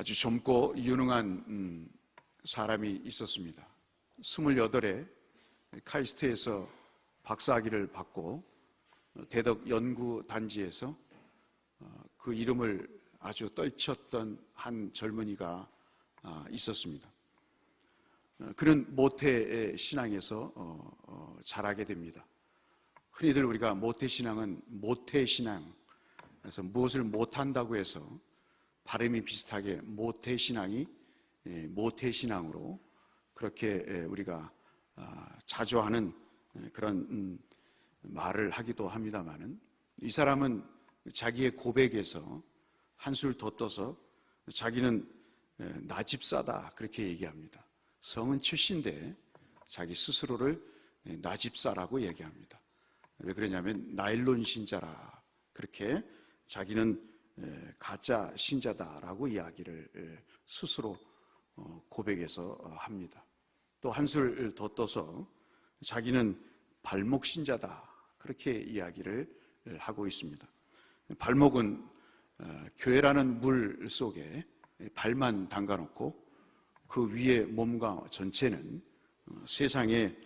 아주 젊고 유능한 사람이 있었습니다. 28에 카이스트에서 박사학위를 받고 대덕 연구단지에서 그 이름을 아주 떨쳤던 한 젊은이가 있었습니다. 그는 모태의 신앙에서 자라게 됩니다. 흔히들 우리가 모태신앙은 모태신앙, 그래서 무엇을 못한다고 해서 발음이 비슷하게 모태신앙이 모태신앙으로 그렇게 우리가 자주 하는 그런 말을 하기도 합니다마는, 이 사람은 자기의 고백에서 한술 더 떠서 자기는 나집사다 그렇게 얘기합니다. 성은 7인데 자기 스스로를 나집사라고 얘기합니다. 왜 그러냐면 나일론 신자라, 그렇게 자기는 가짜 신자다라고 이야기를 스스로 고백해서 합니다. 또 한술 더 떠서 자기는 발목 신자다 그렇게 이야기를 하고 있습니다. 발목은 교회라는 물 속에 발만 담가놓고 그 위에 몸과 전체는 세상에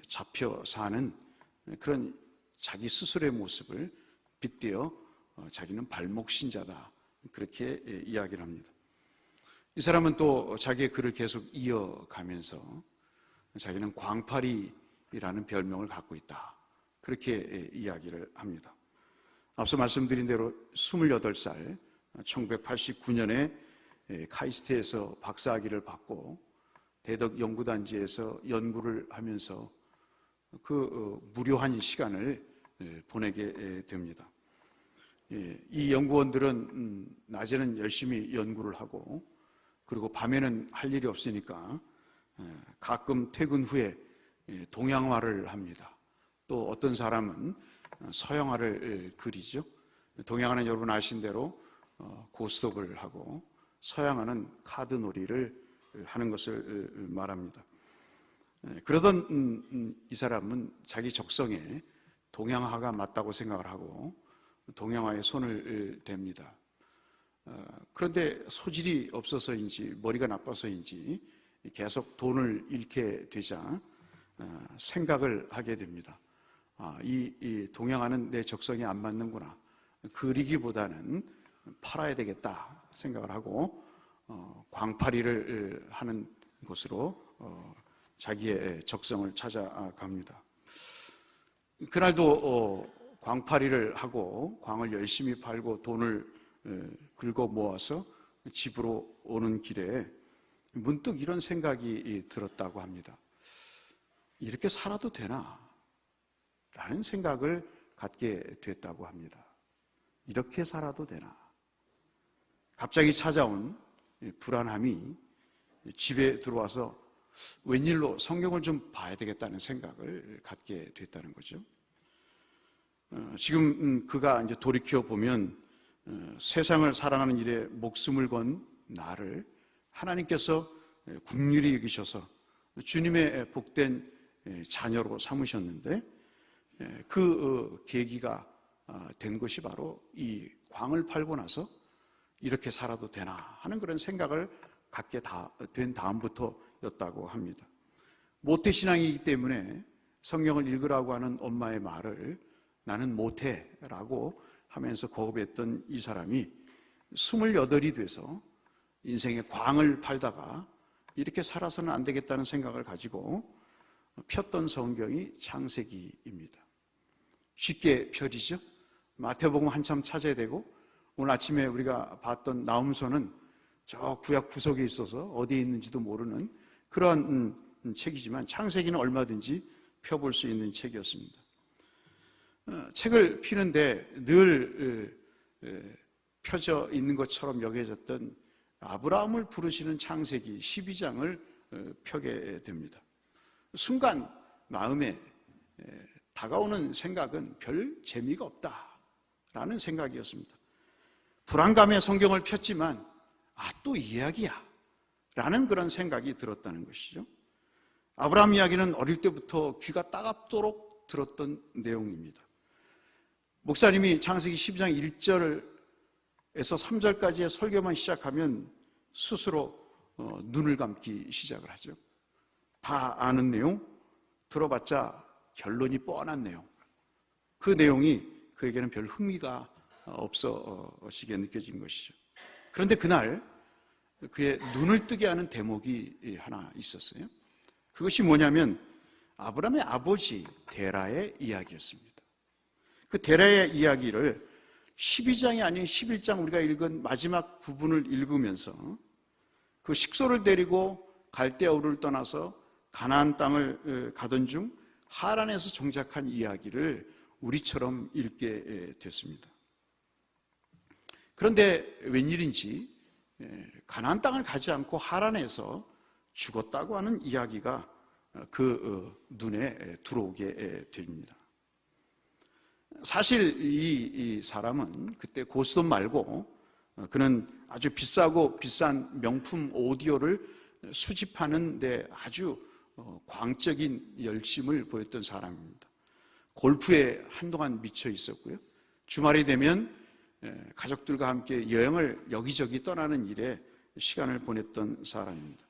잡혀 사는 그런 자기 스스로의 모습을 빗대어 자기는 발목 신자다 그렇게 이야기를 합니다. 이 사람은 또 자기의 글을 계속 이어가면서 자기는 광파리라는 별명을 갖고 있다 그렇게 이야기를 합니다. 앞서 말씀드린 대로 28살 1989년에 카이스트에서 박사학위를 받고 대덕 연구단지에서 연구를 하면서 그 무료한 시간을 보내게 됩니다. 이 연구원들은 낮에는 열심히 연구를 하고, 그리고 밤에는 할 일이 없으니까 가끔 퇴근 후에 동양화를 합니다. 또 어떤 사람은 서양화를 그리죠. 동양화는 여러분 아신 대로 고스톱을 하고, 서양화는 카드놀이를 하는 것을 말합니다. 그러던 이 사람은 자기 적성에 동양화가 맞다고 생각을 하고 동양화에 손을 댑니다. 그런데 소질이 없어서인지 머리가 나빠서인지 계속 돈을 잃게 되자 생각을 하게 됩니다. 이 동양화는 내 적성에 안 맞는구나. 그리기보다는 팔아야 되겠다 생각을 하고 광파리를 하는 곳으로 자기의 적성을 찾아갑니다. 그날도 광파리를 하고 광을 열심히 팔고 돈을 긁어 모아서 집으로 오는 길에 문득 이런 생각이 들었다고 합니다. 이렇게 살아도 되나? 라는 생각을 갖게 됐다고 합니다. 이렇게 살아도 되나? 갑자기 찾아온 불안함이 집에 들어와서 웬일로 성경을 좀 봐야 되겠다는 생각을 갖게 됐다는 거죠. 지금 그가 이제 돌이켜 보면 세상을 사랑하는 일에 목숨을 건 나를 하나님께서 긍휼히 여기셔서 주님의 복된 자녀로 삼으셨는데, 그 계기가 된 것이 바로 이 광을 팔고 나서 이렇게 살아도 되나 하는 그런 생각을 갖게 된 다음부터였다고 합니다. 모태신앙이기 때문에 성경을 읽으라고 하는 엄마의 말을 나는 못해라고 하면서 거부했던 이 사람이 28이 돼서 인생의 광을 팔다가 이렇게 살아서는 안 되겠다는 생각을 가지고 폈던 성경이 창세기입니다. 쉽게 펴지죠. 마태복음 한참 찾아야 되고, 오늘 아침에 우리가 봤던 나훔소는 저 구약 구석에 있어서 어디에 있는지도 모르는 그런 책이지만 창세기는 얼마든지 펴볼 수 있는 책이었습니다. 책을 피는데 늘 펴져 있는 것처럼 여겨졌던 아브라함을 부르시는 창세기 12장을 펴게 됩니다. 순간 마음에 다가오는 생각은 별 재미가 없다라는 생각이었습니다. 불안감에 성경을 폈지만 또 이야기야 라는 그런 생각이 들었다는 것이죠. 아브라함 이야기는 어릴 때부터 귀가 따갑도록 들었던 내용입니다. 목사님이 창세기 12장 1절에서 3절까지의 설교만 시작하면 스스로 눈을 감기 시작을 하죠. 다 아는 내용, 들어봤자 결론이 뻔한 내용. 그 내용이 그에게는 별 흥미가 없어지게 느껴진 것이죠. 그런데 그날 그의 눈을 뜨게 하는 대목이 하나 있었어요. 그것이 뭐냐면 아브라함의 아버지 데라의 이야기였습니다. 그 데라의 이야기를 12장이 아닌 11장 우리가 읽은 마지막 부분을 읽으면서 그 식소를 데리고 갈대아 우르를 떠나서 가나안 땅을 가던 중 하란에서 정착한 이야기를 우리처럼 읽게 됐습니다. 그런데 웬일인지 가나안 땅을 가지 않고 하란에서 죽었다고 하는 이야기가 그 눈에 들어오게 됩니다. 사실 이 사람은 그때 고스톱 말고 그는 아주 비싸고 비싼 명품 오디오를 수집하는 데 아주 광적인 열심을 보였던 사람입니다. 골프에 한동안 미쳐 있었고요. 주말이 되면 가족들과 함께 여행을 여기저기 떠나는 일에 시간을 보냈던 사람입니다.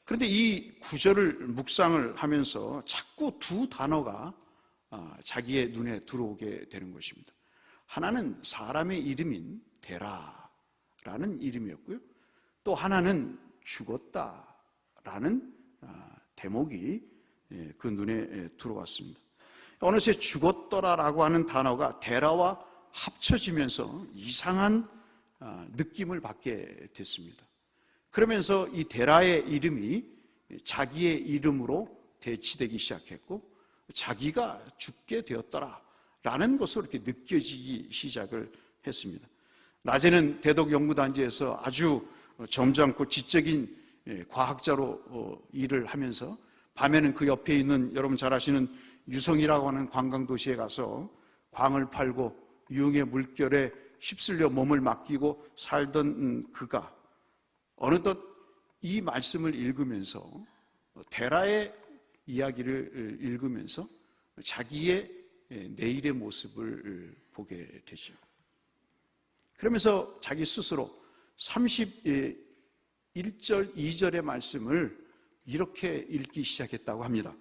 그런데 이 구절을 묵상을 하면서 자꾸 두 단어가 자기의 눈에 들어오게 되는 것입니다. 하나는 사람의 이름인 데라라는 이름이었고요. 또 하나는 죽었다라는 대목이 그 눈에 들어왔습니다. 어느새 죽었더라라고 하는 단어가 데라와 합쳐지면서 이상한 느낌을 받게 됐습니다. 그러면서 이 데라의 이름이 자기의 이름으로 대치되기 시작했고 자기가 죽게 되었더라라는 것으로 이렇게 느껴지기 시작을 했습니다. 낮에는 대덕연구단지에서 아주 점잖고 지적인 과학자로 일을 하면서 밤에는 그 옆에 있는 여러분 잘 아시는 유성이라고 하는 관광도시에 가서 광을 팔고 유흥의 물결에 휩쓸려 몸을 맡기고 살던 그가 어느덧 이 말씀을 읽으면서 데라의 이야기를 읽으면서 자기의 내일의 모습을 보게 되죠. 그러면서 자기 스스로 31절 2절의 말씀을 이렇게 읽기 시작했다고 합니다.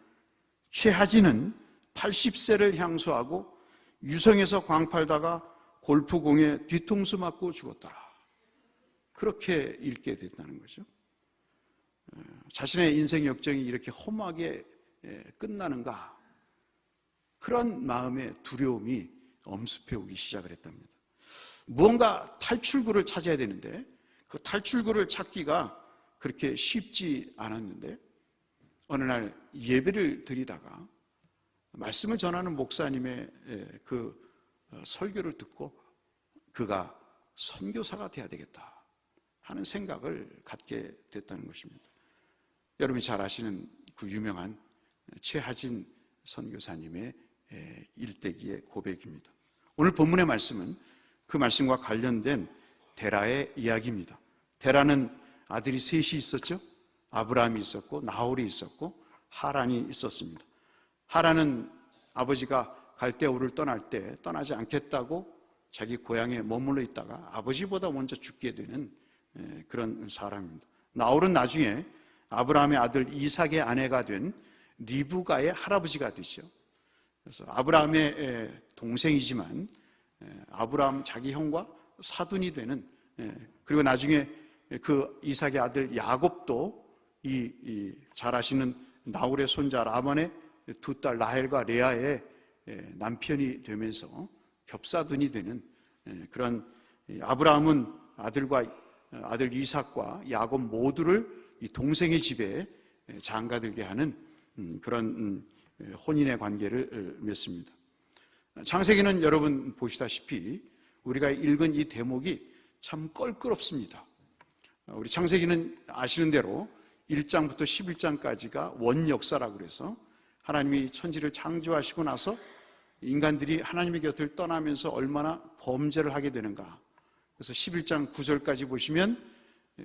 최하진은 80세를 향수하고 유성에서 광팔다가 골프공에 뒤통수 맞고 죽었더라. 그렇게 읽게 됐다는 거죠. 자신의 인생 역정이 이렇게 험하게 끝나는가, 그런 마음의 두려움이 엄습해오기 시작을 했답니다. 무언가 탈출구를 찾아야 되는데 그 탈출구를 찾기가 그렇게 쉽지 않았는데 어느 날 예배를 드리다가 말씀을 전하는 목사님의 그 설교를 듣고 그가 선교사가 돼야 되겠다 하는 생각을 갖게 됐다는 것입니다. 여러분이 잘 아시는 그 유명한 최하진 선교사님의 일대기의 고백입니다. 오늘 본문의 말씀은 그 말씀과 관련된 데라의 이야기입니다. 데라는 아들이 셋이 있었죠. 아브라함이 있었고 나홀이 있었고 하란이 있었습니다. 하란은 아버지가 갈대아 우르를 떠날 때 떠나지 않겠다고 자기 고향에 머물러 있다가 아버지보다 먼저 죽게 되는 그런 사람입니다. 나홀은 나중에 아브라함의 아들 이삭의 아내가 된 리브가의 할아버지가 되죠. 그래서 아브라함의 동생이지만 아브라함 자기 형과 사돈이 되는, 그리고 나중에 그 이삭의 아들 야곱도 이 잘 아시는 나홀의 손자 라반의 두 딸 라헬과 레아의 남편이 되면서 겹사돈이 되는 그런, 아브라함은 아들 이삭과 야곱 모두를 이 동생의 집에 장가들게 하는 그런 혼인의 관계를 맺습니다. 창세기는 여러분 보시다시피 우리가 읽은 이 대목이 참 껄끄럽습니다. 우리 창세기는 아시는 대로 1장부터 11장까지가 원역사라고 그래서 하나님이 천지를 창조하시고 나서 인간들이 하나님의 곁을 떠나면서 얼마나 범죄를 하게 되는가. 그래서 11장 9절까지 보시면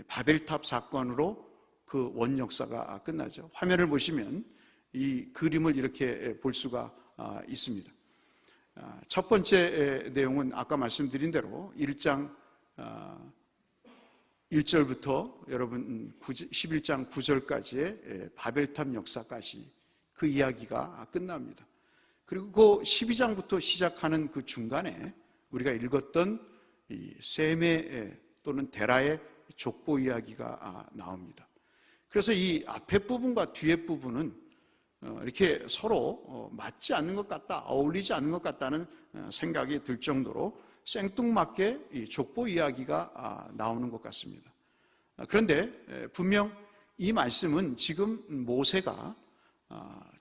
바벨탑 사건으로 그 원역사가 끝나죠. 화면을 보시면 이 그림을 이렇게 볼 수가 있습니다. 첫 번째 내용은 아까 말씀드린 대로 1장 1절부터 여러분 11장 9절까지의 바벨탑 역사까지 그 이야기가 끝납니다. 그리고 그 12장부터 시작하는 그 중간에 우리가 읽었던 이 셈의 또는 데라의 족보 이야기가 나옵니다. 그래서 이 앞에 부분과 뒤에 부분은 이렇게 서로 맞지 않는 것 같다, 어울리지 않는 것 같다는 생각이 들 정도로 생뚱맞게 이 족보 이야기가 나오는 것 같습니다. 그런데 분명 이 말씀은 지금 모세가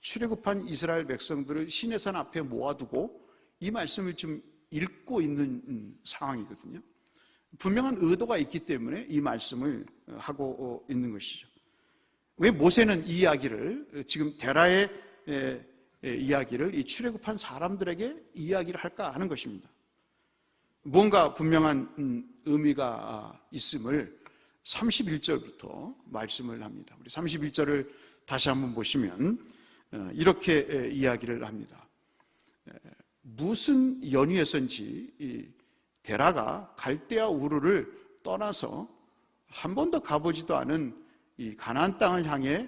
출애굽한 이스라엘 백성들을 시내산 앞에 모아두고 이 말씀을 좀 읽고 있는 상황이거든요. 분명한 의도가 있기 때문에 이 말씀을 하고 있는 것이죠. 왜 모세는 이 이야기를, 지금 데라의 이야기를 이 출애굽한 사람들에게 이야기를 할까 하는 것입니다. 뭔가 분명한 의미가 있음을 31절부터 말씀을 합니다. 우리 31절을 다시 한번 보시면 이렇게 이야기를 합니다. 무슨 연유에선지 이 데라가 갈대아 우르를 떠나서 한 번도 가보지도 않은 이 가나안 땅을 향해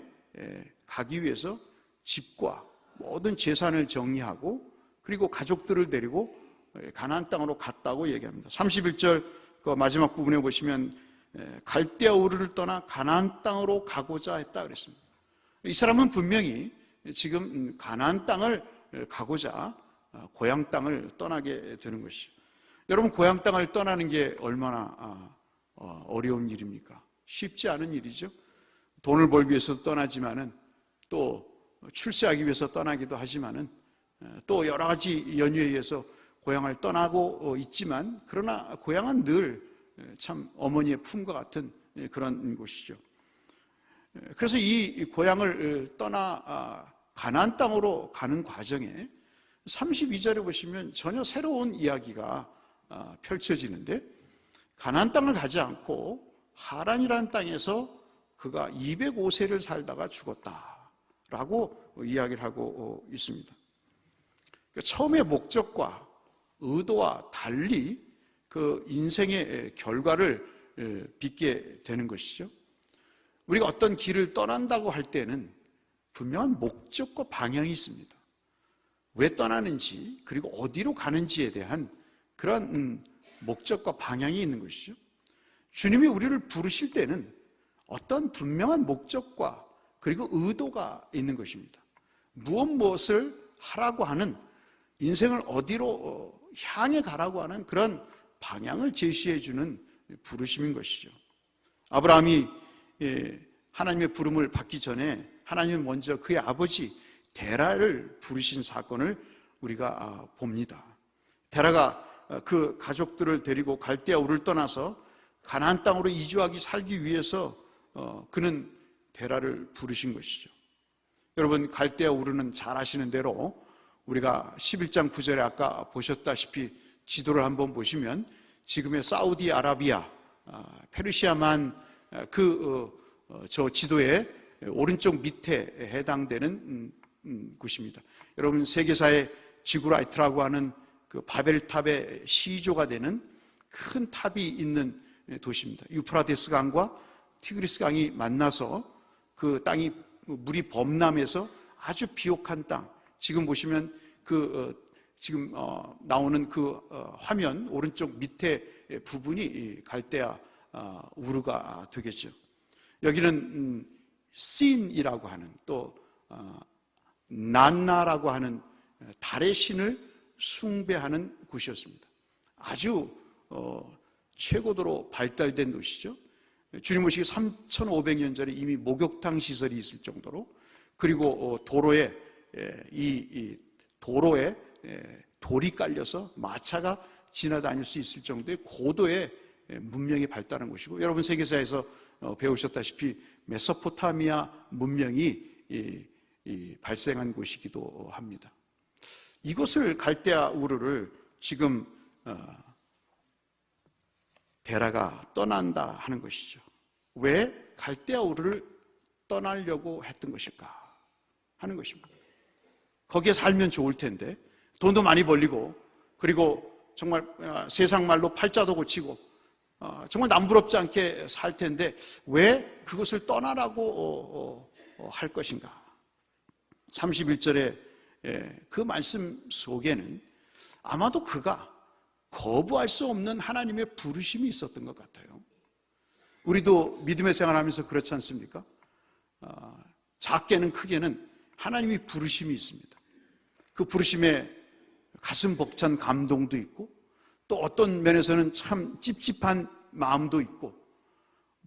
가기 위해서 집과 모든 재산을 정리하고 그리고 가족들을 데리고 가나안 땅으로 갔다고 얘기합니다. 31절 그 마지막 부분에 보시면 갈대아 우르를 떠나 가나안 땅으로 가고자 했다 그랬습니다. 이 사람은 분명히 지금 가나안 땅을 가고자 고향 땅을 떠나게 되는 것이죠. 여러분, 고향 땅을 떠나는 게 얼마나 어려운 일입니까? 쉽지 않은 일이죠. 돈을 벌기 위해서 떠나지만은, 또 출세하기 위해서 떠나기도 하지만은, 또 여러 가지 연유에 의해서 고향을 떠나고 있지만, 그러나 고향은 늘 참 어머니의 품과 같은 그런 곳이죠. 그래서 이 고향을 떠나 가나안 땅으로 가는 과정에 32절에 보시면 전혀 새로운 이야기가 펼쳐지는데, 가나안 땅을 가지 않고 하란이라는 땅에서 그가 205세를 살다가 죽었다라고 이야기를 하고 있습니다. 처음의 목적과 의도와 달리 그 인생의 결과를 빚게 되는 것이죠. 우리가 어떤 길을 떠난다고 할 때는 분명한 목적과 방향이 있습니다. 왜 떠나는지, 그리고 어디로 가는지에 대한 그런 목적과 방향이 있는 것이죠. 주님이 우리를 부르실 때는 어떤 분명한 목적과 그리고 의도가 있는 것입니다. 무엇을 하라고 하는, 인생을 어디로 향해 가라고 하는 그런 방향을 제시해 주는 부르심인 것이죠. 아브라함이 하나님의 부름을 받기 전에 하나님은 먼저 그의 아버지 데라를 부르신 사건을 우리가 봅니다. 데라가 그 가족들을 데리고 갈대아 우르를 떠나서 가나안 땅으로 이주하기 살기 위해서 그는 데라를 부르신 것이죠. 여러분, 갈대아 우르는 잘 아시는 대로 우리가 11장 9절에 아까 보셨다시피 지도를 한번 보시면 지금의 사우디아라비아, 페르시아만 저 지도의 오른쪽 밑에 해당되는 곳입니다. 여러분, 세계사의 지구라이트라고 하는 그 바벨탑의 시조가 되는 큰 탑이 있는 도시입니다. 유프라테스 강과 티그리스 강이 만나서 그 땅이 물이 범람해서 아주 비옥한 땅, 지금 보시면 지금 나오는 그 화면 오른쪽 밑에 부분이 갈대아 우르가 되겠죠. 여기는 신이라고 하는, 또 난나라고 하는 달의 신을 숭배하는 곳이었습니다. 아주 최고도로 발달된 도시죠. 주님 오시기 3,500년 전에 이미 목욕탕 시설이 있을 정도로, 그리고 도로에 도로에 돌이 깔려서 마차가 지나다닐 수 있을 정도의 고도의 문명이 발달한 곳이고, 여러분 세계사에서 배우셨다시피 메소포타미아 문명이 발생한 곳이기도 합니다. 이곳을 갈대아 우르를 지금 데라가 떠난다 하는 것이죠. 왜 갈대아 우르를 떠나려고 했던 것일까 하는 것입니다. 거기에 살면 좋을 텐데, 돈도 많이 벌리고, 그리고 정말 세상 말로 팔자도 고치고, 정말 남부럽지 않게 살 텐데 왜 그것을 떠나라고 할 것인가? 31절에 그 말씀 속에는 아마도 그가 거부할 수 없는 하나님의 부르심이 있었던 것 같아요. 우리도 믿음의 생활하면서 그렇지 않습니까? 작게는 크게는 하나님이 부르심이 있습니다. 그 부르심에 가슴 벅찬 감동도 있고 또 어떤 면에서는 참 찝찝한 마음도 있고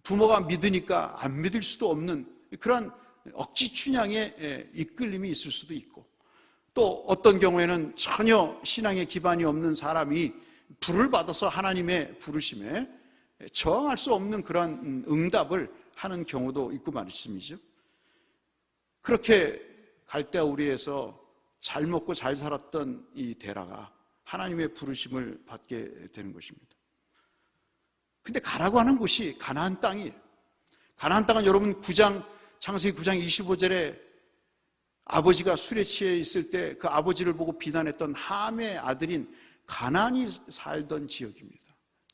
부모가 믿으니까 안 믿을 수도 없는 그런 억지 춘향의 이끌림이 있을 수도 있고 또 어떤 경우에는 전혀 신앙에 기반이 없는 사람이 불을 받아서 하나님의 부르심에 저항할 수 없는 그런 응답을 하는 경우도 있고 말씀이죠. 그렇게 갈대아 우리에서 잘 먹고 잘 살았던 이 데라가 하나님의 부르심을 받게 되는 것입니다. 근데 가라고 하는 곳이 가나안 땅이에요. 가나안 땅은 여러분 창세기 9장 25절에 아버지가 술에 취해 있을 때 그 아버지를 보고 비난했던 함의 아들인 가나안이 살던 지역입니다.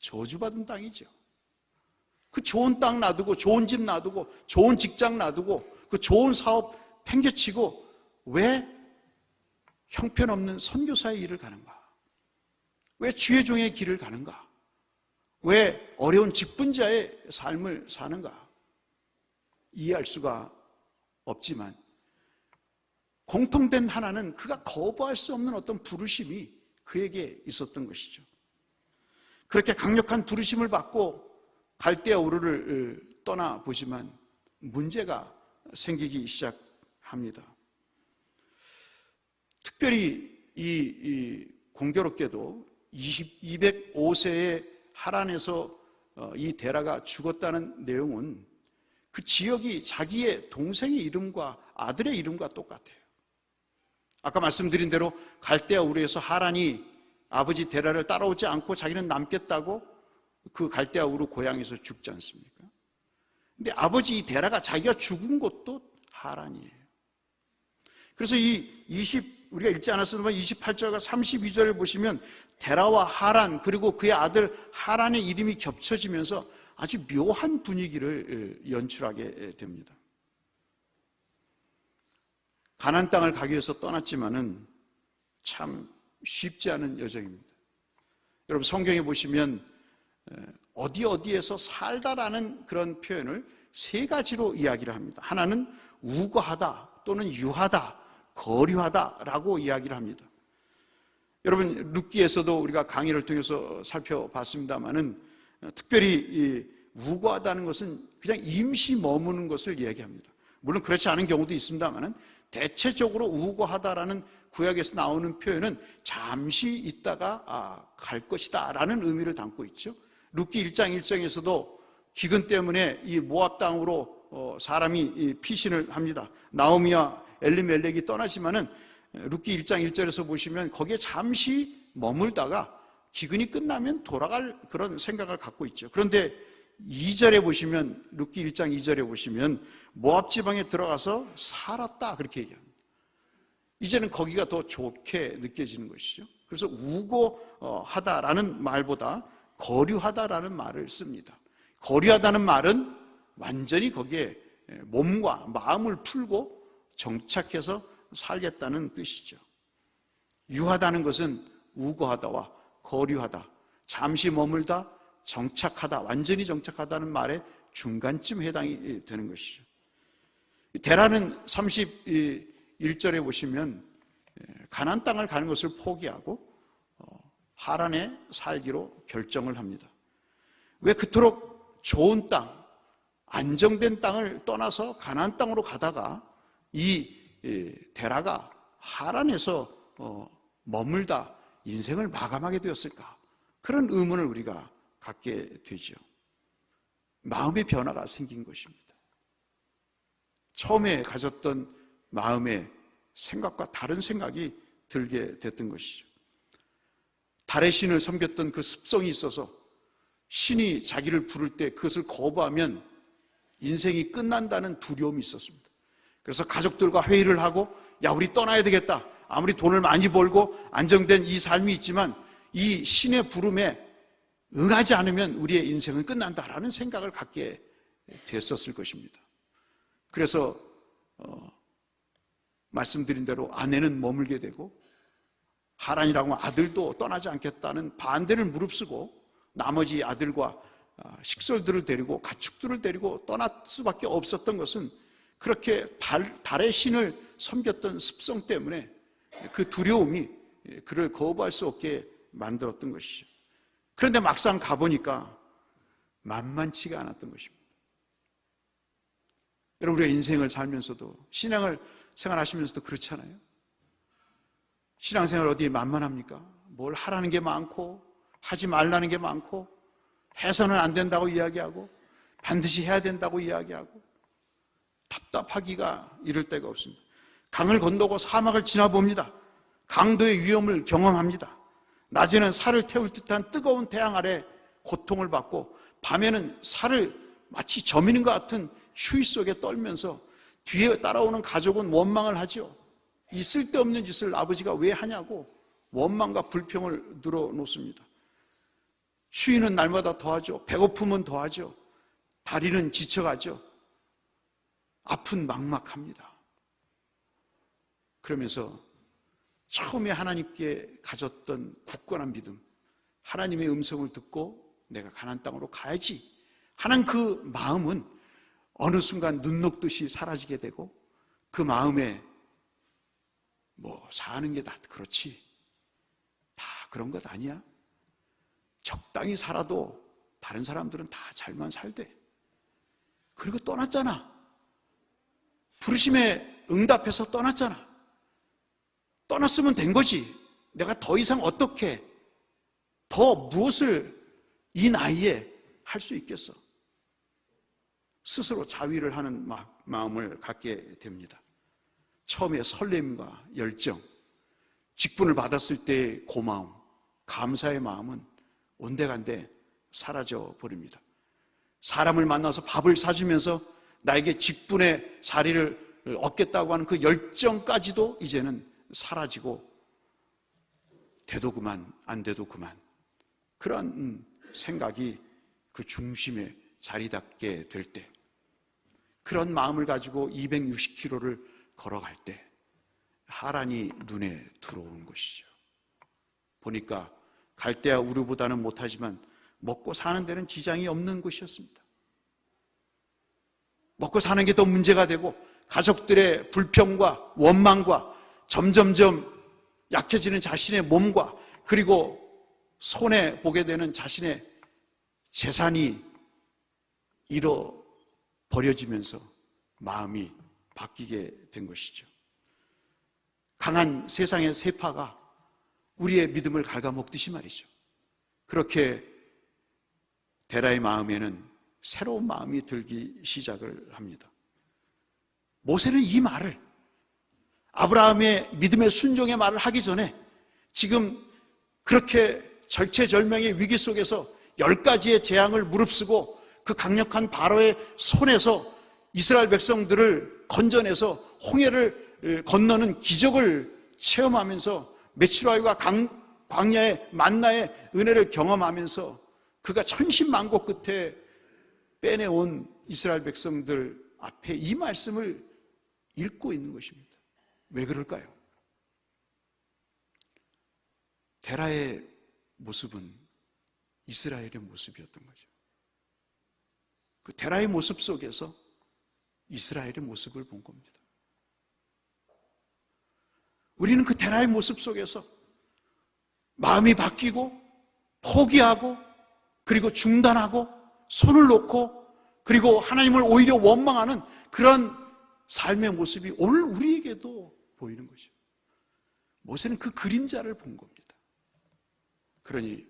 저주받은 땅이죠. 그 좋은 땅 놔두고 좋은 집 놔두고 좋은 직장 놔두고 그 좋은 사업 팽개치고 왜 형편없는 선교사의 일을 가는가? 왜 주의 종의 길을 가는가? 왜 어려운 직분자의 삶을 사는가? 이해할 수가 없지만 공통된 하나는 그가 거부할 수 없는 어떤 부르심이 그에게 있었던 것이죠. 그렇게 강력한 부르심을 받고 갈대아 우르를 떠나보지만 문제가 생기기 시작합니다. 특별히 이 공교롭게도 205세의 하란에서 이 데라가 죽었다는 내용은 그 지역이 자기의 동생의 이름과 아들의 이름과 똑같아요. 아까 말씀드린 대로 갈대아 우르에서 하란이 아버지 데라를 따라오지 않고 자기는 남겠다고 그 갈대아 우르 고향에서 죽지 않습니까? 근데 아버지 이 데라가 자기가 죽은 곳도 하란이에요. 그래서 우리가 읽지 않았으면 28절과 32절을 보시면 데라와 하란 그리고 그의 아들 하란의 이름이 겹쳐지면서 아주 묘한 분위기를 연출하게 됩니다. 가나안 땅을 가기 위해서 떠났지만은 참 쉽지 않은 여정입니다. 여러분 성경에 보시면 어디에서 살다라는 그런 표현을 세 가지로 이야기를 합니다. 하나는 우거하다 또는 유하다, 거류하다라고 이야기를 합니다. 여러분 룻기에서도 우리가 강의를 통해서 살펴봤습니다마는 특별히 이 우거하다는 것은 그냥 임시 머무는 것을 얘기합니다. 물론 그렇지 않은 경우도 있습니다마는 대체적으로 우거하다라는 구약에서 나오는 표현은 잠시 있다가 갈 것이다 라는 의미를 담고 있죠. 룻기 1장 1절에서도 기근 때문에 이 모압 땅으로 사람이 피신을 합니다. 나오미와 엘리멜렉이 떠나지만은 룻기 1장 1절에서 보시면 거기에 잠시 머물다가 기근이 끝나면 돌아갈 그런 생각을 갖고 있죠. 그런데 2절에 보시면 룻기 1장 2절에 보시면 모압 지방에 들어가서 살았다 그렇게 얘기합니다. 이제는 거기가 더 좋게 느껴지는 것이죠. 그래서 우거하다라는 말보다 거류하다라는 말을 씁니다. 거류하다는 말은 완전히 거기에 몸과 마음을 풀고 정착해서 살겠다는 뜻이죠. 유하다는 것은 우거하다와 거류하다, 잠시 머물다, 정착하다, 완전히 정착하다는 말의 중간쯤 해당이 되는 것이죠. 데라는 31절에 보시면 가나안 땅을 가는 것을 포기하고 하란에 살기로 결정을 합니다. 왜 그토록 좋은 땅, 안정된 땅을 떠나서 가나안 땅으로 가다가 이 데라가 하란에서 머물다 인생을 마감하게 되었을까? 그런 의문을 우리가 갖게 되죠. 마음의 변화가 생긴 것입니다. 처음에 가졌던 마음의 생각과 다른 생각이 들게 됐던 것이죠. 달의 신을 섬겼던 그 습성이 있어서 신이 자기를 부를 때 그것을 거부하면 인생이 끝난다는 두려움이 있었습니다. 그래서 가족들과 회의를 하고 야 우리 떠나야 되겠다. 아무리 돈을 많이 벌고 안정된 이 삶이 있지만 이 신의 부름에 응하지 않으면 우리의 인생은 끝난다라는 생각을 갖게 됐었을 것입니다. 그래서 말씀드린 대로 아내는 머물게 되고 하란이라고 하면 아들도 떠나지 않겠다는 반대를 무릅쓰고 나머지 아들과 식솔들을 데리고 가축들을 데리고 떠날 수밖에 없었던 것은 그렇게 달의 신을 섬겼던 습성 때문에 그 두려움이 그를 거부할 수 없게 만들었던 것이죠. 그런데 막상 가보니까 만만치가 않았던 것입니다. 여러분, 우리가 인생을 살면서도 신앙을 생활하시면서도 그렇잖아요. 신앙생활 어디에 만만합니까? 뭘 하라는 게 많고 하지 말라는 게 많고 해서는 안 된다고 이야기하고 반드시 해야 된다고 이야기하고 답답하기가 이를 데가 없습니다. 강을 건너고 사막을 지나봅니다. 강도의 위험을 경험합니다. 낮에는 살을 태울 듯한 뜨거운 태양 아래 고통을 받고 밤에는 살을 마치 저미는 것 같은 추위 속에 떨면서 뒤에 따라오는 가족은 원망을 하죠. 이 쓸데없는 짓을 아버지가 왜 하냐고 원망과 불평을 늘어놓습니다. 추위는 날마다 더하죠. 배고픔은 더하죠. 다리는 지쳐가죠. 아픈 막막합니다. 그러면서 처음에 하나님께 가졌던 굳건한 믿음, 하나님의 음성을 듣고 내가 가나안 땅으로 가야지 하는 그 마음은 어느 순간 눈 녹듯이 사라지게 되고 그 마음에 뭐 사는 게 다 그렇지, 다 그런 것 아니야, 적당히 살아도 다른 사람들은 다 잘만 살대, 그리고 떠났잖아, 부르심에 응답해서 떠났잖아, 떠났으면 된 거지, 내가 더 이상 어떻게 더 무엇을 이 나이에 할 수 있겠어, 스스로 자위를 하는 마음을 갖게 됩니다. 처음에 설렘과 열정, 직분을 받았을 때의 고마움, 감사의 마음은 온데간데 사라져 버립니다. 사람을 만나서 밥을 사주면서 나에게 직분의 자리를 얻겠다고 하는 그 열정까지도 이제는 사라지고 돼도 그만 안 돼도 그만, 그런 생각이 그 중심에 자리 잡게 될 때, 그런 마음을 가지고 260km를 걸어갈 때 하란이 눈에 들어오는 것이죠. 보니까 갈대아 우르보다는 못하지만 먹고 사는 데는 지장이 없는 곳이었습니다. 먹고 사는 게 더 문제가 되고 가족들의 불평과 원망과 점점점 약해지는 자신의 몸과 그리고 손해보게 되는 자신의 재산이 잃어버려지면서 마음이 바뀌게 된 것이죠. 강한 세상의 세파가 우리의 믿음을 갉아먹듯이 말이죠. 그렇게 데라의 마음에는 새로운 마음이 들기 시작을 합니다. 모세는 이 말을, 아브라함의 믿음의 순종의 말을 하기 전에 지금 그렇게 절체절명의 위기 속에서 10가지의 재앙을 무릅쓰고 그 강력한 바로의 손에서 이스라엘 백성들을 건져내서 홍해를 건너는 기적을 체험하면서 메추라기와 광야의 만나의 은혜를 경험하면서 그가 천신만고 끝에 빼내온 이스라엘 백성들 앞에 이 말씀을 읽고 있는 것입니다. 왜 그럴까요? 데라의 모습은 이스라엘의 모습이었던 거죠. 그 데라의 모습 속에서 이스라엘의 모습을 본 겁니다. 우리는 그 데라의 모습 속에서 마음이 바뀌고 포기하고 그리고 중단하고 손을 놓고 그리고 하나님을 오히려 원망하는 그런 삶의 모습이 오늘 우리에게도 보이는 거죠. 모세는 그 그림자를 본 겁니다. 그러니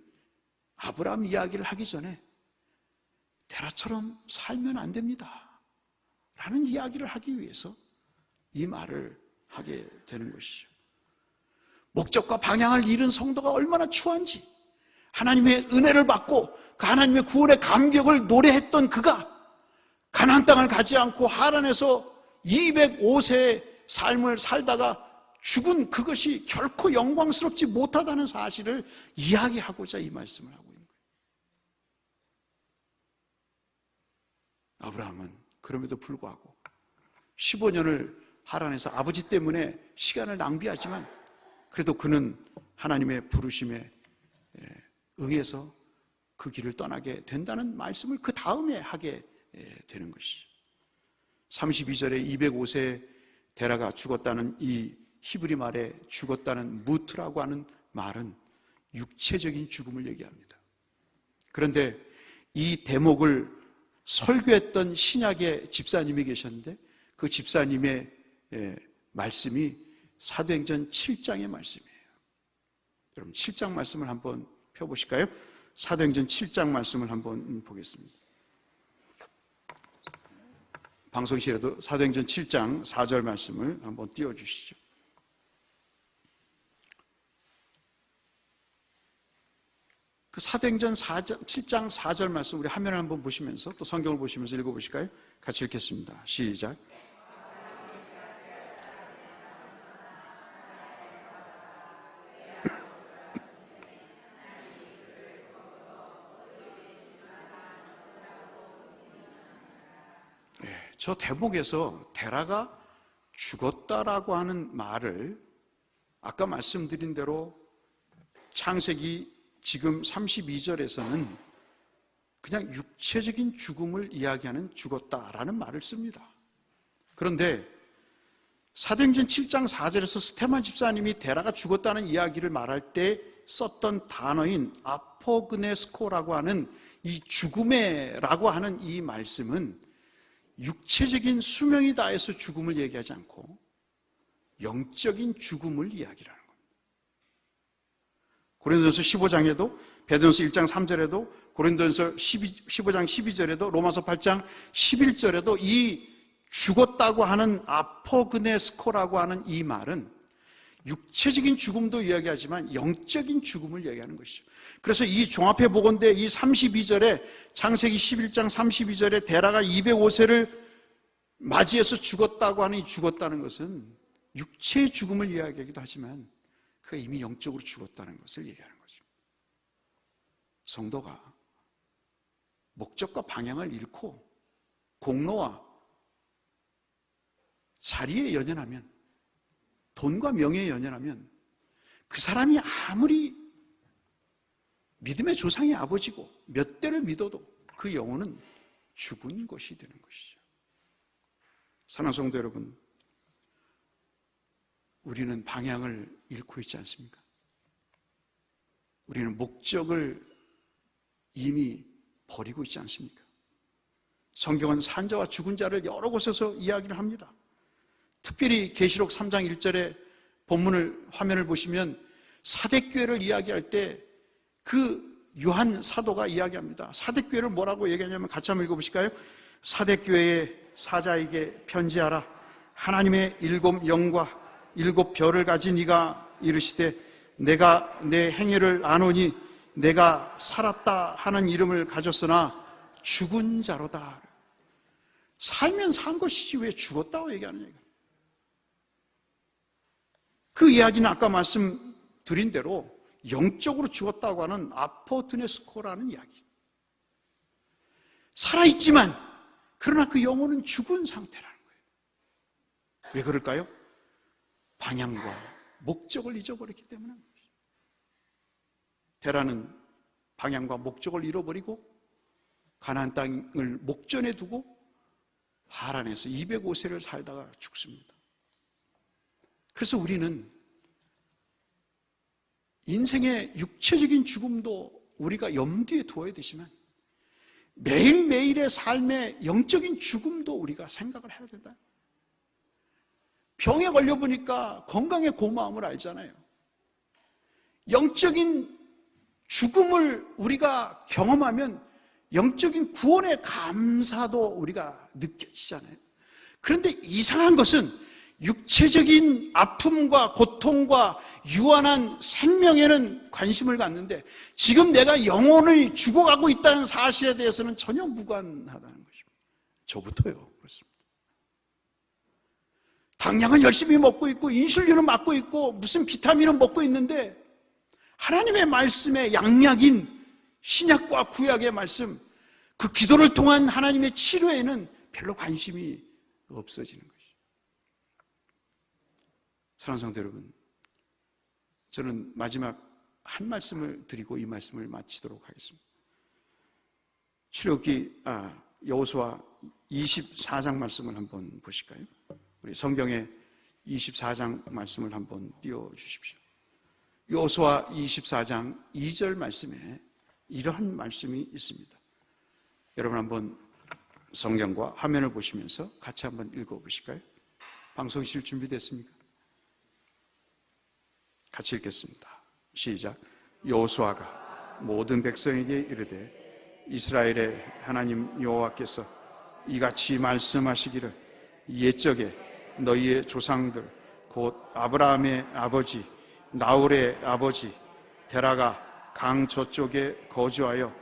아브라함 이야기를 하기 전에 데라처럼 살면 안 됩니다 라는 이야기를 하기 위해서 이 말을 하게 되는 것이죠. 목적과 방향을 잃은 성도가 얼마나 추한지, 하나님의 은혜를 받고 그 하나님의 구원의 감격을 노래했던 그가 가나안 땅을 가지 않고 하란에서 205세의 삶을 살다가 죽은 그것이 결코 영광스럽지 못하다는 사실을 이야기하고자 이 말씀을 하고 있는 거예요. 아브라함은 그럼에도 불구하고 15년을 하란에서 아버지 때문에 시간을 낭비하지만 그래도 그는 하나님의 부르심에 응해서 그 길을 떠나게 된다는 말씀을 그 다음에 하게 되는 것이죠. 32절에 205세 데라가 죽었다는 이 히브리 말에 죽었다는 무트라고 하는 말은 육체적인 죽음을 얘기합니다. 그런데 이 대목을 설교했던 신약의 집사님이 계셨는데 그 집사님의 말씀이 사도행전 7장의 말씀이에요. 여러분 7장 말씀을 한번 펴보실까요? 사도행전 7장 말씀을 한번 보겠습니다. 방송실에도 사도행전 7장 4절 말씀을 한번 띄워주시죠. 그 사도행전 7장 4절 말씀 우리 화면을 한번 보시면서 또 성경을 보시면서 읽어보실까요? 같이 읽겠습니다. 시작. 저 대목에서 데라가 죽었다라고 하는 말을 아까 말씀드린 대로 창세기 지금 32절에서는 그냥 육체적인 죽음을 이야기하는 죽었다라는 말을 씁니다. 그런데 사도행전 7장 4절에서 스테반 집사님이 데라가 죽었다는 이야기를 말할 때 썼던 단어인 아포그네스코라고 하는 이 죽음에라고 하는 이 말씀은 육체적인 수명이 다해서 죽음을 얘기하지 않고 영적인 죽음을 이야기하는 겁니다. 고린도전서 15장에도 베드로전서 1장 3절에도 고린도전서 15장 12절에도 로마서 8장 11절에도 이 죽었다고 하는 아포그네스코라고 하는 이 말은 육체적인 죽음도 이야기하지만 영적인 죽음을 이야기하는 것이죠. 그래서 이 종합회 복원대 이 32절에 창세기 11장 32절에 데라가 205세를 맞이해서 죽었다고 하는 이 죽었다는 것은 육체의 죽음을 이야기하기도 하지만 그가 이미 영적으로 죽었다는 것을 얘기하는 거죠. 성도가 목적과 방향을 잃고 공로와 자리에 연연하면, 돈과 명예에 연연하면 그 사람이 아무리 믿음의 조상의 아버지고 몇 대를 믿어도 그 영혼은 죽은 것이 되는 것이죠. 사랑하는 성도 여러분, 우리는 방향을 잃고 있지 않습니까? 우리는 목적을 이미 버리고 있지 않습니까? 성경은 산자와 죽은 자를 여러 곳에서 이야기를 합니다. 특별히 계시록 3장 1절에 본문을 화면을 보시면 사대교회를 이야기할 때 그 요한 사도가 이야기합니다. 사대교회를 뭐라고 얘기하냐면 같이 한번 읽어보실까요? 사대교회의 사자에게 편지하라. 하나님의 7 영과 7 별을 가진 이가 이르시되 내가 내 행위를 아노니 내가 살았다 하는 이름을 가졌으나 죽은 자로다. 살면 산 것이지 왜 죽었다고 얘기하느냐. 그 이야기는 아까 말씀드린 대로 영적으로 죽었다고 하는 아포트네스코라는 이야기. 살아있지만 그러나 그 영혼은 죽은 상태라는 거예요. 왜 그럴까요? 방향과 목적을 잊어버렸기 때문에. 데라는 방향과 목적을 잃어버리고 가나안 땅을 목전에 두고 하란에서 205세를 살다가 죽습니다. 그래서 우리는 인생의 육체적인 죽음도 우리가 염두에 두어야 되지만 매일매일의 삶의 영적인 죽음도 우리가 생각을 해야 된다. 병에 걸려보니까 건강의 고마움을 알잖아요. 영적인 죽음을 우리가 경험하면 영적인 구원의 감사도 우리가 느껴지잖아요. 그런데 이상한 것은 육체적인 아픔과 고통과 유한한 생명에는 관심을 갖는데 지금 내가 영혼을 죽어가고 있다는 사실에 대해서는 전혀 무관하다는 것입니다. 저부터요. 그렇습니다. 당량은 열심히 먹고 있고 인슐린은 맞고 있고 무슨 비타민은 먹고 있는데 하나님의 말씀의 양약인 신약과 구약의 말씀, 그 기도를 통한 하나님의 치료에는 별로 관심이 없어지는 것이죠. 사랑하는 성도 여러분, 저는 마지막 한 말씀을 드리고 이 말씀을 마치도록 하겠습니다. 출애굽기 여호수아 24장 말씀을 한번 보실까요? 우리 성경에 24장 말씀을 한번 띄워주십시오. 여호수아 24장 2절 말씀에 이러한 말씀이 있습니다. 여러분 한번 성경과 화면을 보시면서 같이 한번 읽어보실까요? 방송실 준비됐습니까? 같이 읽겠습니다. 시작. 여호수아가 모든 백성에게 이르되 이스라엘의 하나님 여호와께서 이같이 말씀하시기를 옛적에 너희의 조상들 곧 아브라함의 아버지 나홀의 아버지 데라가 강 저쪽에 거주하여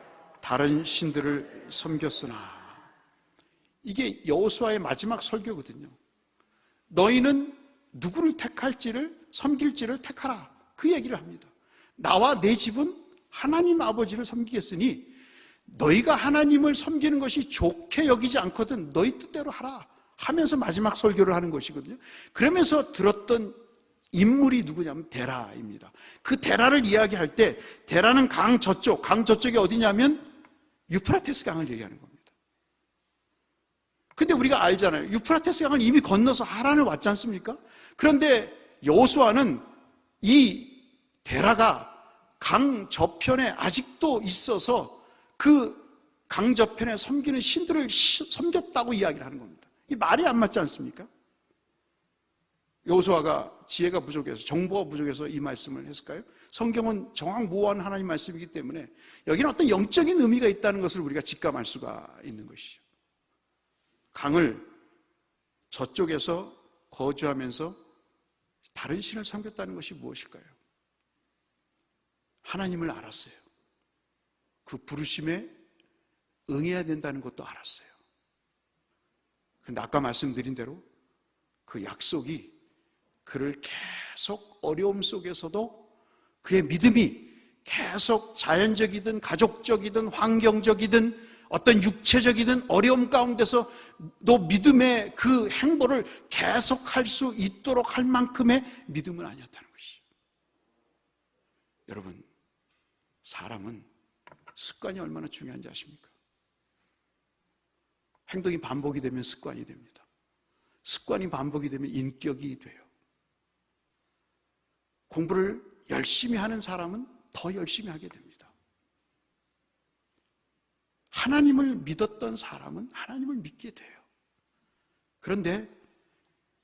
다른 신들을 섬겼으나. 이게 여호수아의 마지막 설교거든요. 너희는 누구를 택할지를 섬길지를 택하라, 그 얘기를 합니다. 나와 내 집은 하나님 아버지를 섬기겠으니 너희가 하나님을 섬기는 것이 좋게 여기지 않거든 너희 뜻대로 하라 하면서 마지막 설교를 하는 것이거든요. 그러면서 들었던 인물이 누구냐면 데라입니다. 그 데라를 이야기할 때 데라는 강 저쪽이 어디냐면 유프라테스 강을 얘기하는 겁니다. 근데 우리가 알잖아요. 유프라테스 강을 이미 건너서 하란을 왔지 않습니까? 그런데 여호수아는 이 데라가 강 저편에 아직도 있어서 그 강 저편에 섬기는 신들을 섬겼다고 이야기를 하는 겁니다. 이 말이 안 맞지 않습니까? 여호수아가 지혜가 부족해서, 정보가 부족해서 이 말씀을 했을까요? 성경은 정확무한 하나님 말씀이기 때문에 여기는 어떤 영적인 의미가 있다는 것을 우리가 직감할 수가 있는 것이죠. 강을 저쪽에서 거주하면서 다른 신을 섬겼다는 것이 무엇일까요? 하나님을 알았어요. 그 부르심에 응해야 된다는 것도 알았어요. 그런데 아까 말씀드린 대로 그 약속이 그를 계속 어려움 속에서도 그의 믿음이 계속 자연적이든 가족적이든 환경적이든 어떤 육체적이든 어려움 가운데서 너 믿음의 그 행보를 계속할 수 있도록 할 만큼의 믿음은 아니었다는 것이죠. 여러분, 사람은 습관이 얼마나 중요한지 아십니까? 행동이 반복이 되면 습관이 됩니다. 습관이 반복이 되면 인격이 돼요. 공부를 열심히 하는 사람은 더 열심히 하게 됩니다. 하나님을 믿었던 사람은 하나님을 믿게 돼요. 그런데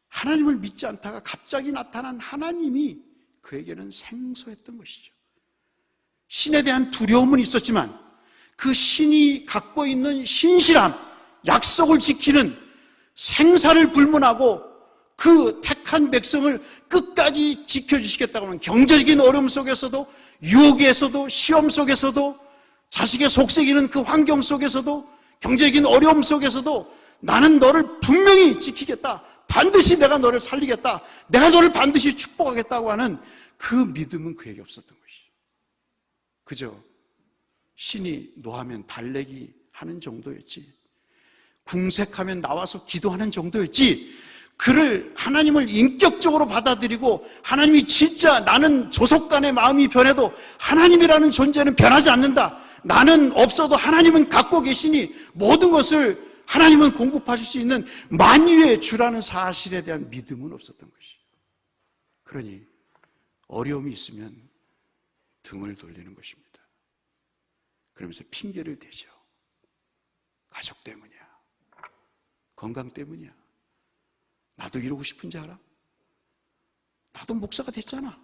하나님을 믿지 않다가 갑자기 나타난 하나님이 그에게는 생소했던 것이죠. 신에 대한 두려움은 있었지만 그 신이 갖고 있는 신실함, 약속을 지키는 생사를 불문하고 그 택한 백성을 끝까지 지켜주시겠다고 하는 경제적인 어려움 속에서도, 유혹에서도, 시험 속에서도, 자식의 속삭이는 그 환경 속에서도, 경제적인 어려움 속에서도 나는 너를 분명히 지키겠다, 반드시 내가 너를 살리겠다, 내가 너를 반드시 축복하겠다고 하는 그 믿음은 그에게 없었던 것이죠. 그저 신이 노하면 달래기 하는 정도였지, 궁색하면 나와서 기도하는 정도였지, 그를 하나님을 인격적으로 받아들이고 하나님이 진짜 나는 조속 간의 마음이 변해도 하나님이라는 존재는 변하지 않는다, 나는 없어도 하나님은 갖고 계시니 모든 것을 하나님은 공급하실 수 있는 만유의 주라는 사실에 대한 믿음은 없었던 것이죠. 그러니 어려움이 있으면 등을 돌리는 것입니다. 그러면서 핑계를 대죠. 가족 때문이야, 건강 때문이야, 나도 이러고 싶은지 알아? 나도 목사가 됐잖아,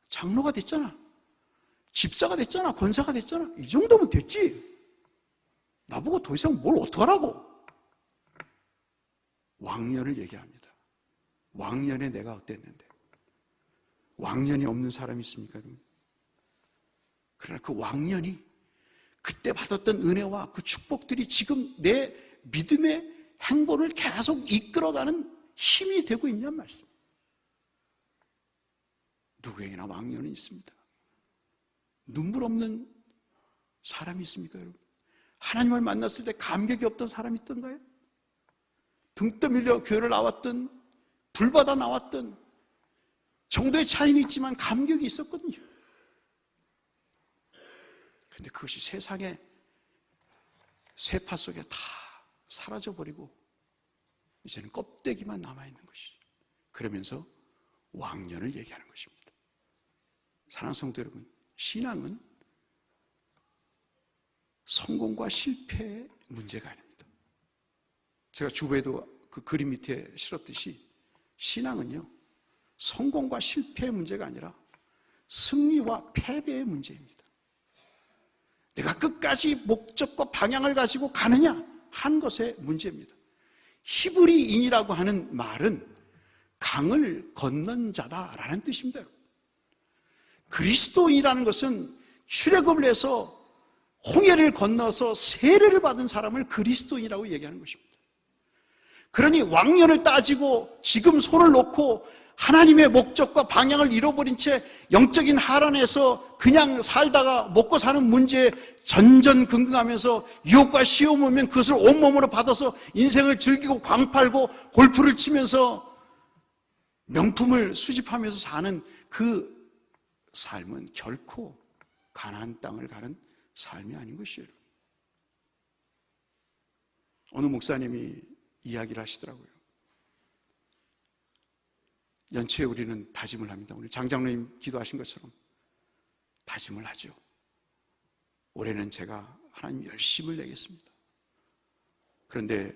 장로가 됐잖아, 집사가 됐잖아, 권사가 됐잖아, 이 정도면 됐지, 나보고 더 이상 뭘 어떡하라고. 왕년을 얘기합니다. 왕년에 내가 어땠는데. 왕년이 없는 사람이 있습니까? 그러나 그 왕년이, 그때 받았던 은혜와 그 축복들이 지금 내 믿음의 행보를 계속 이끌어가는 힘이 되고 있냔 말씀. 누구에게나 왕년은 있습니다. 눈물 없는 사람이 있습니까, 여러분? 하나님을 만났을 때 감격이 없던 사람이 있던가요? 등 떠밀려 교회를 나왔던, 불받아 나왔던, 정도의 차이는 있지만 감격이 있었거든요. 그런데 그것이 세상의 세파 속에 다 사라져버리고 이제는 껍데기만 남아있는 것이죠. 그러면서 왕년을 얘기하는 것입니다. 사랑하는 성도 여러분, 신앙은 성공과 실패의 문제가 아닙니다. 제가 주보에도 그 그림 밑에 실었듯이 신앙은요, 성공과 실패의 문제가 아니라 승리와 패배의 문제입니다. 내가 끝까지 목적과 방향을 가지고 가느냐 한 것의 문제입니다. 히브리인이라고 하는 말은 강을 건넌 자다라는 뜻입니다. 그리스도인이라는 것은 출애굽을 해서 홍해를 건너서 세례를 받은 사람을 그리스도인이라고 얘기하는 것입니다. 그러니 왕년을 따지고 지금 손을 놓고 하나님의 목적과 방향을 잃어버린 채 영적인 하란에서 그냥 살다가 먹고 사는 문제에 전전긍긍하면서 유혹과 시험 오면 그것을 온몸으로 받아서 인생을 즐기고 광팔고 골프를 치면서 명품을 수집하면서 사는 그 삶은 결코 가나안 땅을 가는 삶이 아닌 것이에요. 어느 목사님이 이야기를 하시더라고요. 연초에 우리는 다짐을 합니다. 오늘 장장로님 기도하신 것처럼 다짐을 하죠. 올해는 제가 하나님 열심을 내겠습니다. 그런데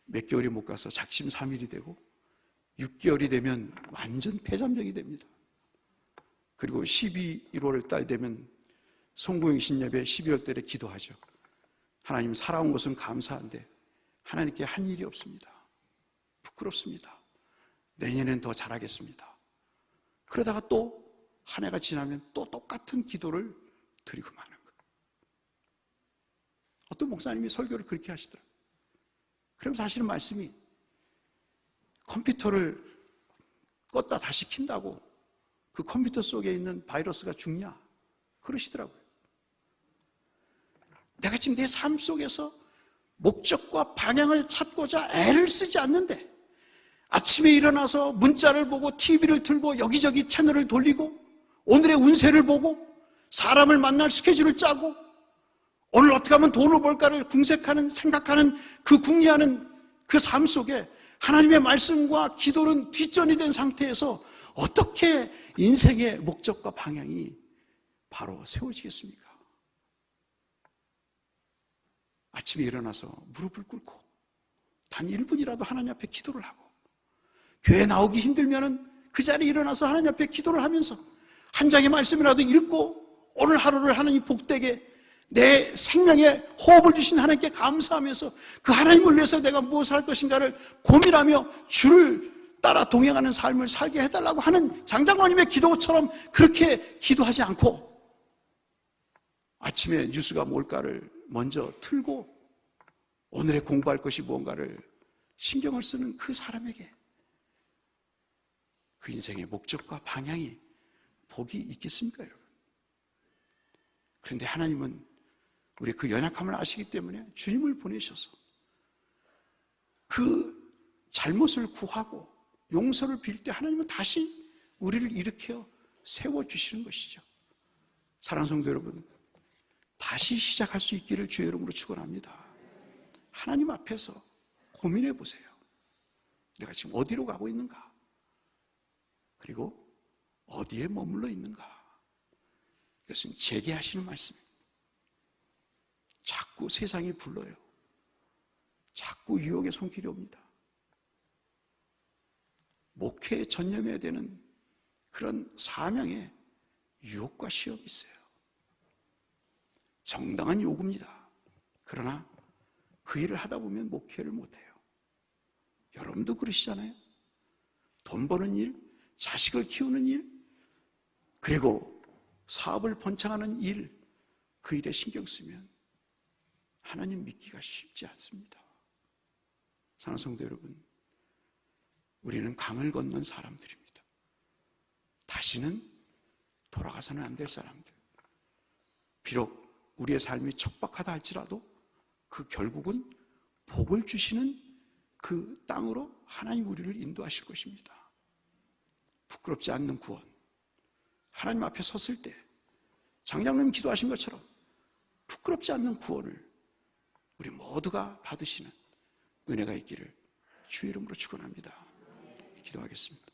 몇 개월이 못 가서 작심삼일이 되고 6개월이 되면 완전 폐잠적이 됩니다. 그리고 1월 달 되면 송구영신 예배 12월 달에 기도하죠. 하나님, 살아온 것은 감사한데 하나님께 한 일이 없습니다. 부끄럽습니다. 내년엔 더 잘하겠습니다. 그러다가 또 한 해가 지나면 또 똑같은 기도를 드리고 마는 거예요. 어떤 목사님이 설교를 그렇게 하시더라고요. 그러면서 하시는 말씀이 컴퓨터를 껐다 다시 킨다고 그 컴퓨터 속에 있는 바이러스가 죽냐? 그러시더라고요. 내가 지금 내 삶 속에서 목적과 방향을 찾고자 애를 쓰지 않는데 아침에 일어나서 문자를 보고 TV를 틀고 여기저기 채널을 돌리고 오늘의 운세를 보고 사람을 만날 스케줄을 짜고 오늘 어떻게 하면 돈을 벌까를 궁색하는, 생각하는 그 궁리하는 그 삶 속에 하나님의 말씀과 기도는 뒷전이 된 상태에서 어떻게 인생의 목적과 방향이 바로 세워지겠습니까? 아침에 일어나서 무릎을 꿇고 단 1분이라도 하나님 앞에 기도를 하고 교회 나오기 힘들면은 그 자리에 일어나서 하나님 앞에 기도를 하면서 한 장의 말씀이라도 읽고 오늘 하루를 하나님 복되게 내 생명에 호흡을 주신 하나님께 감사하면서 그 하나님을 위해서 내가 무엇을 할 것인가를 고민하며 주를 따라 동행하는 삶을 살게 해달라고 하는 장장로님의 기도처럼 그렇게 기도하지 않고 아침에 뉴스가 뭘까를 먼저 틀고 오늘의 공부할 것이 무언가를 신경을 쓰는 그 사람에게 그 인생의 목적과 방향이 복이 있겠습니까, 여러분? 그런데 하나님은 우리 그 연약함을 아시기 때문에 주님을 보내셔서 그 잘못을 구하고 용서를 빌 때 하나님은 다시 우리를 일으켜 세워주시는 것이죠. 사랑하는 성도 여러분, 다시 시작할 수 있기를 주의 이름으로 축원합니다. 하나님 앞에서 고민해 보세요. 내가 지금 어디로 가고 있는가? 그리고 어디에 머물러 있는가? 이것은 재개하시는 말씀입니다. 자꾸 세상이 불러요. 자꾸 유혹의 손길이 옵니다. 목회에 전념해야 되는 그런 사명에 유혹과 시험이 있어요. 정당한 요구입니다. 그러나 그 일을 하다 보면 목회를 못해요. 여러분도 그러시잖아요. 돈 버는 일, 자식을 키우는 일, 그리고 사업을 번창하는 일, 그 일에 신경 쓰면 하나님 믿기가 쉽지 않습니다. 사랑하는 성도 여러분, 우리는 강을 건넌 사람들입니다. 다시는 돌아가서는 안 될 사람들. 비록 우리의 삶이 척박하다 할지라도 그 결국은 복을 주시는 그 땅으로 하나님 우리를 인도하실 것입니다. 부끄럽지 않는 구원, 하나님 앞에 섰을 때 장장님 기도하신 것처럼 부끄럽지 않는 구원을 우리 모두가 받으시는 은혜가 있기를 주의 이름으로 축원합니다. 기도하겠습니다.